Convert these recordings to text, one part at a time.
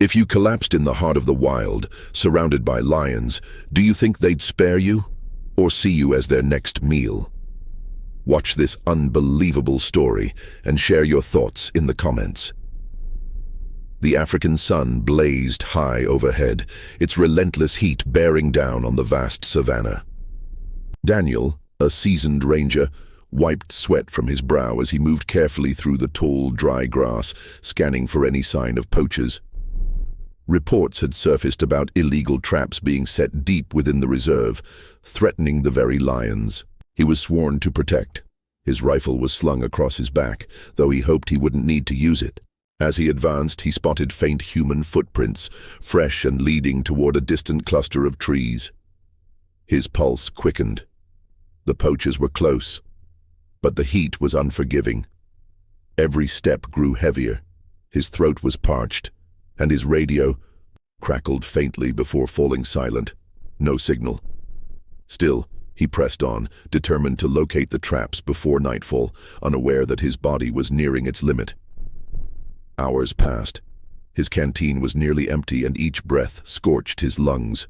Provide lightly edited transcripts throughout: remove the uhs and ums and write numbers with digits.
If you collapsed in the heart of the wild, surrounded by lions, do you think they'd spare you, or see you as their next meal? Watch this unbelievable story and share your thoughts in the comments. The African sun blazed high overhead, its relentless heat bearing down on the vast savannah. Daniel, a seasoned ranger, wiped sweat from his brow as he moved carefully through the tall, dry grass, scanning for any sign of poachers. Reports had surfaced about illegal traps being set deep within the reserve, threatening the very lions he was sworn to protect. His rifle was slung across his back, though he hoped he wouldn't need to use it. As he advanced, he spotted faint human footprints, fresh and leading toward a distant cluster of trees. His pulse quickened. The poachers were close, but the heat was unforgiving. Every step grew heavier. His throat was parched, and his radio crackled faintly before falling silent. No signal. Still, he pressed on, determined to locate the traps before nightfall, unaware that his body was nearing its limit. Hours passed. His canteen was nearly empty, and each breath scorched his lungs.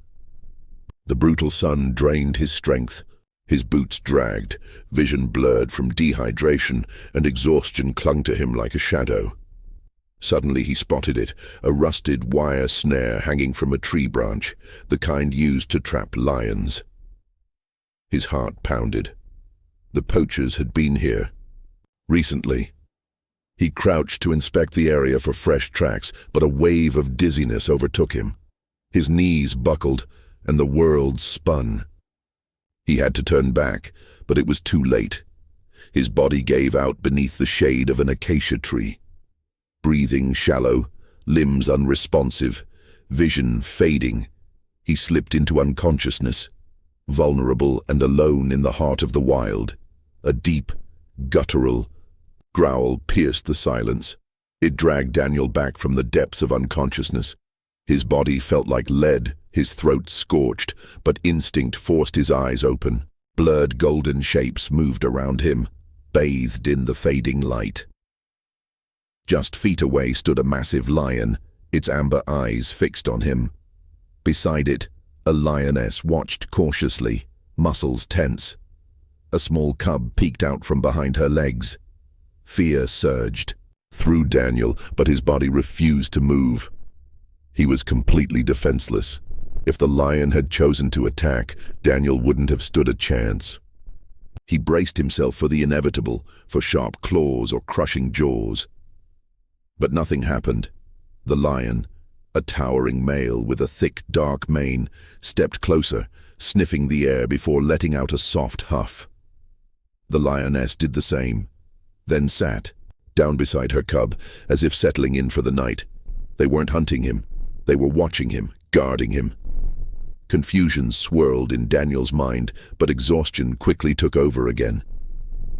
The brutal sun drained his strength. His boots dragged, vision blurred from dehydration, and exhaustion clung to him like a shadow. Suddenly he spotted it, a rusted wire snare hanging from a tree branch, the kind used to trap lions. His heart pounded. The poachers had been here. Recently. He crouched to inspect the area for fresh tracks, but a wave of dizziness overtook him. His knees buckled, and the world spun. He had to turn back, but it was too late. His body gave out beneath the shade of an acacia tree. Breathing shallow, limbs unresponsive, vision fading, he slipped into unconsciousness, vulnerable and alone in the heart of the wild. A deep, guttural growl pierced the silence. It dragged Daniel back from the depths of unconsciousness. His body felt like lead, his throat scorched, but instinct forced his eyes open. Blurred golden shapes moved around him, bathed in the fading light. Just feet away stood a massive lion, its amber eyes fixed on him. Beside it, a lioness watched cautiously, muscles tense. A small cub peeked out from behind her legs. Fear surged through Daniel, but his body refused to move. He was completely defenseless. If the lion had chosen to attack, Daniel wouldn't have stood a chance. He braced himself for the inevitable, for sharp claws or crushing jaws. But nothing happened. The lion, a towering male with a thick, dark mane, stepped closer, sniffing the air before letting out a soft huff. The lioness did the same, then sat, down beside her cub, as if settling in for the night. They weren't hunting him. They were watching him, guarding him. Confusion swirled in Daniel's mind, but exhaustion quickly took over again.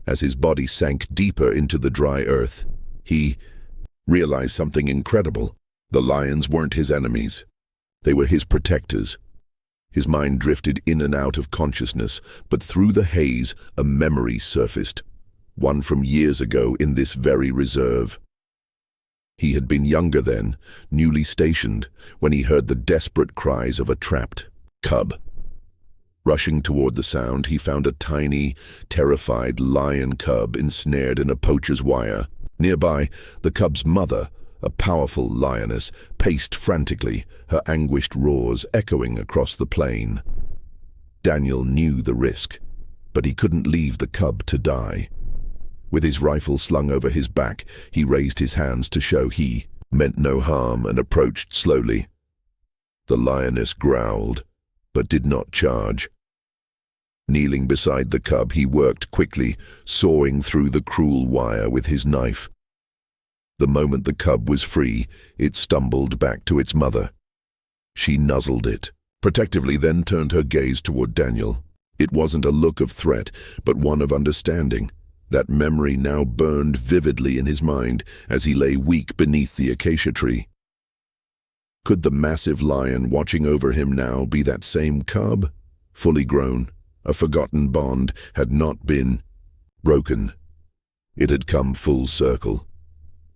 As his body sank deeper into the dry earth, he realized something incredible. The lions weren't his enemies. They were his protectors. His mind drifted in and out of consciousness, but through the haze, a memory surfaced, one from years ago in this very reserve. He had been younger then, newly stationed, when he heard the desperate cries of a trapped cub. Rushing toward the sound, he found a tiny, terrified lion cub ensnared in a poacher's wire. Nearby, the cub's mother, a powerful lioness, paced frantically, her anguished roars echoing across the plain. Daniel knew the risk, but he couldn't leave the cub to die. With his rifle slung over his back, he raised his hands to show he meant no harm and approached slowly. The lioness growled, but did not charge. Kneeling beside the cub, he worked quickly, sawing through the cruel wire with his knife. The moment the cub was free, it stumbled back to its mother. She nuzzled it protectively, then turned her gaze toward Daniel. It wasn't a look of threat, but one of understanding. That memory now burned vividly in his mind as he lay weak beneath the acacia tree. Could the massive lion watching over him now be that same cub? Fully grown, a forgotten bond had not been broken. It had come full circle.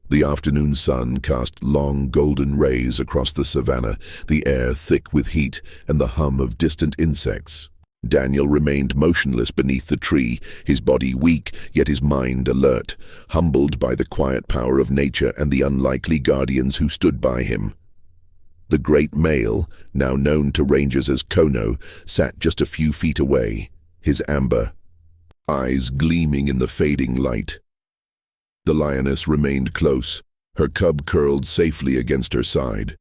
The afternoon sun cast long golden rays across the savannah, the air thick with heat and the hum of distant insects. Daniel remained motionless beneath the tree, his body weak, yet his mind alert, humbled by the quiet power of nature and the unlikely guardians who stood by him. The great male, now known to rangers as Kono, sat just a few feet away, his amber eyes gleaming in the fading light. The lioness remained close, her cub curled safely against her side.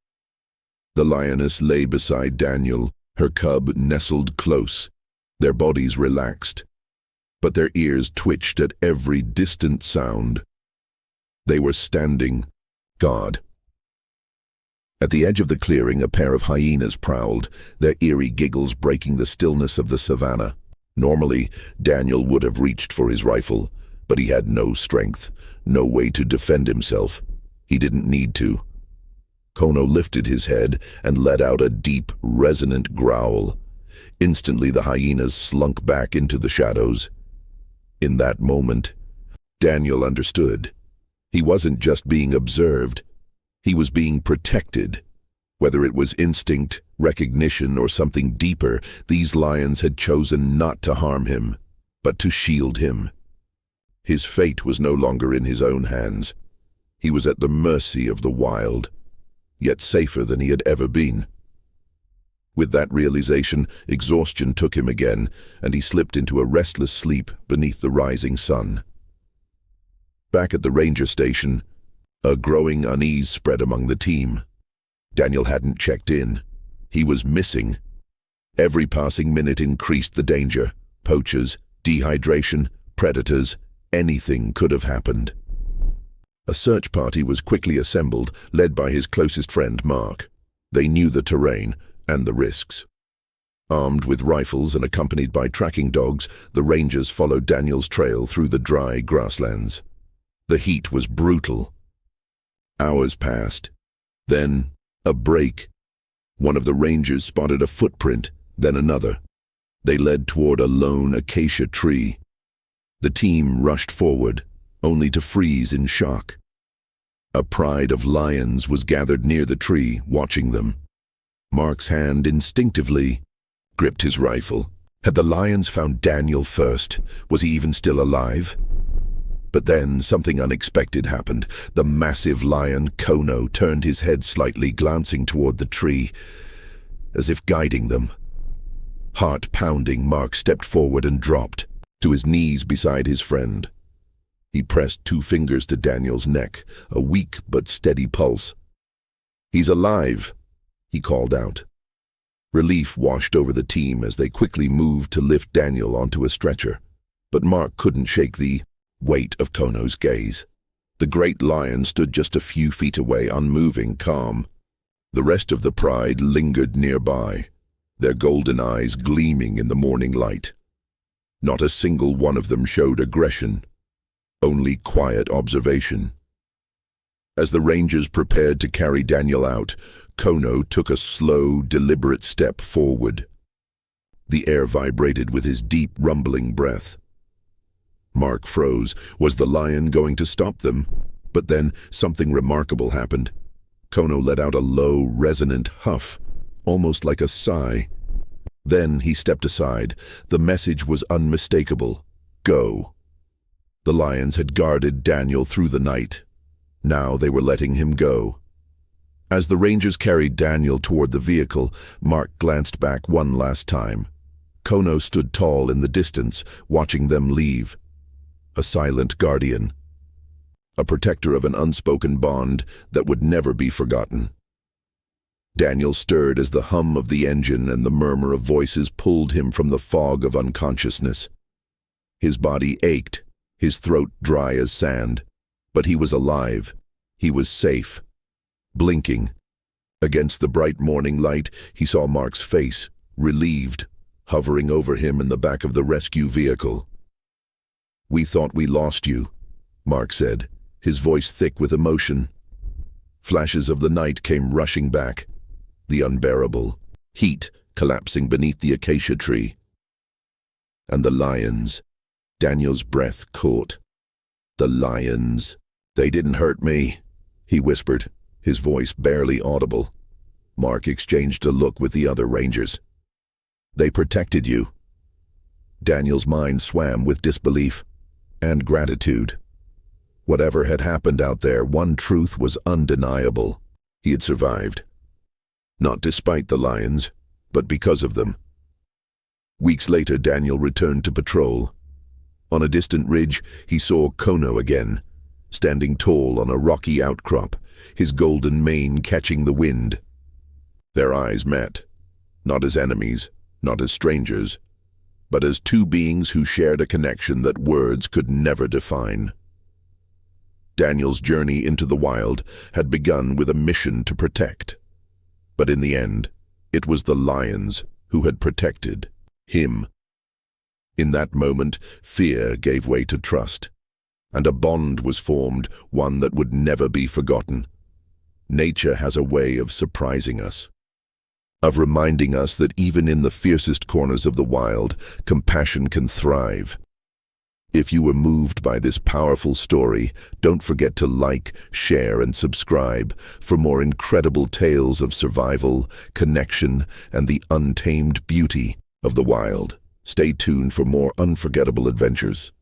The lioness lay beside Daniel, her cub nestled close, their bodies relaxed, but their ears twitched at every distant sound. They were standing guard. At the edge of the clearing, a pair of hyenas prowled, their eerie giggles breaking the stillness of the savannah. Normally, Daniel would have reached for his rifle, but he had no strength, no way to defend himself. He didn't need to. Kono lifted his head and let out a deep, resonant growl. Instantly, the hyenas slunk back into the shadows. In that moment, Daniel understood. He wasn't just being observed. He was being protected. Whether it was instinct, recognition, or something deeper, these lions had chosen not to harm him, but to shield him. His fate was no longer in his own hands. He was at the mercy of the wild, yet safer than he had ever been. With that realization, exhaustion took him again, and he slipped into a restless sleep beneath the rising sun. Back at the ranger station, a growing unease spread among the team. Daniel hadn't checked in. He was missing. Every passing minute increased the danger. Poachers, dehydration, predators, anything could have happened. A search party was quickly assembled, led by his closest friend, Mark. They knew the terrain and the risks. Armed with rifles and accompanied by tracking dogs, the rangers followed Daniel's trail through the dry grasslands. The heat was brutal. Hours passed. Then, a break. One of the rangers spotted a footprint, then another. They led toward a lone acacia tree. The team rushed forward, only to freeze in shock. A pride of lions was gathered near the tree, watching them. Mark's hand instinctively gripped his rifle. Had the lions found Daniel first? Was he even still alive? But then something unexpected happened. The massive lion, Kono, turned his head slightly, glancing toward the tree, as if guiding them. Heart pounding, Mark stepped forward and dropped to his knees beside his friend. He pressed 2 fingers to Daniel's neck, a weak but steady pulse. "He's alive," he called out. Relief washed over the team as they quickly moved to lift Daniel onto a stretcher. But Mark couldn't shake the weight of Kono's gaze. The great lion stood just a few feet away, unmoving, calm. The rest of the pride lingered nearby, their golden eyes gleaming in the morning light. Not a single one of them showed aggression, only quiet observation. As the rangers prepared to carry Daniel out, Kono took a slow, deliberate step forward. The air vibrated with his deep, rumbling breath. Mark froze. Was the lion going to stop them? But then something remarkable happened. Kono let out a low, resonant huff, almost like a sigh. Then he stepped aside. The message was unmistakable. Go. The lions had guarded Daniel through the night. Now they were letting him go. As the rangers carried Daniel toward the vehicle, Mark glanced back one last time. Kono stood tall in the distance, watching them leave. A silent guardian. A protector of an unspoken bond that would never be forgotten. Daniel stirred as the hum of the engine and the murmur of voices pulled him from the fog of unconsciousness. His body ached, his throat dry as sand. But he was alive. He was safe. Blinking. Against the bright morning light, he saw Mark's face, relieved, hovering over him in the back of the rescue vehicle. "We thought we lost you," Mark said, his voice thick with emotion. Flashes of the night came rushing back, the unbearable heat collapsing beneath the acacia tree. And the lions. Daniel's breath caught. The lions. "They didn't hurt me," he whispered, his voice barely audible. Mark exchanged a look with the other rangers. "They protected you." Daniel's mind swam with disbelief and gratitude. Whatever had happened out there, one truth was undeniable. He had survived. Not despite the lions, but because of them. Weeks later, Daniel returned to patrol. On a distant ridge, he saw Kono again, standing tall on a rocky outcrop, his golden mane catching the wind. Their eyes met, not as enemies, not as strangers, but as two beings who shared a connection that words could never define. Daniel's journey into the wild had begun with a mission to protect. But in the end, it was the lions who had protected him. In that moment, fear gave way to trust, and a bond was formed, one that would never be forgotten. Nature has a way of surprising us, of reminding us that even in the fiercest corners of the wild, compassion can thrive. If you were moved by this powerful story, don't forget to like, share, and subscribe for more incredible tales of survival, connection, and the untamed beauty of the wild. Stay tuned for more unforgettable adventures.